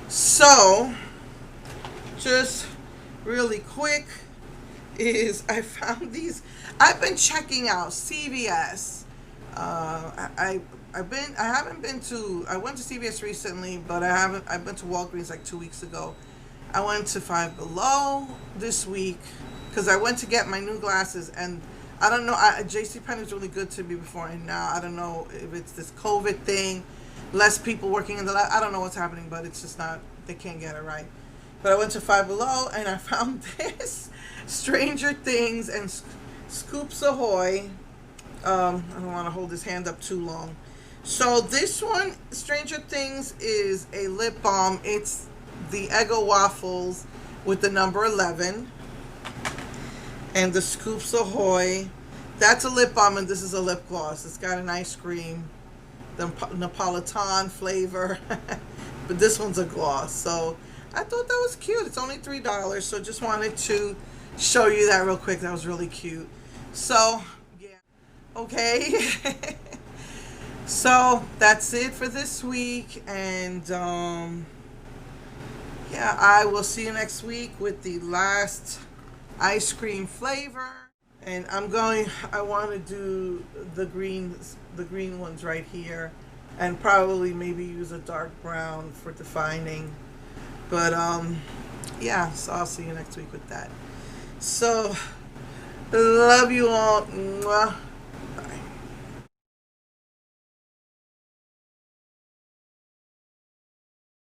So, just really quick, is I found these. I've been checking out CVS. I haven't been to. I went to CVS recently, but I haven't. I've been to Walgreens like 2 weeks ago. I went to Five Below this week because I went to get my new glasses, and I don't know. JC Penney was really good to me before, and now I don't know if it's this COVID thing, less people working in the lab. I don't know what's happening, but it's just not. They can't get it right. But I went to Five Below and I found this Stranger Things and Scoops Ahoy. I don't want to hold his hand up too long. So this one, Stranger Things, is a lip balm. It's the Eggo waffles with the number 11, and the Scoops Ahoy. That's a lip balm, and this is a lip gloss. It's got an ice cream, the Napolitan flavor, but this one's a gloss. So I thought that was cute. It's only $3, so just wanted to show you that real quick. That was really cute. So yeah, okay. So that's it for this week, and yeah, I will see you next week with the last ice cream flavor. And I want to do the green ones right here, and probably maybe use a dark brown for defining. But yeah, so I'll see you next week with that. So love you all. Mwah.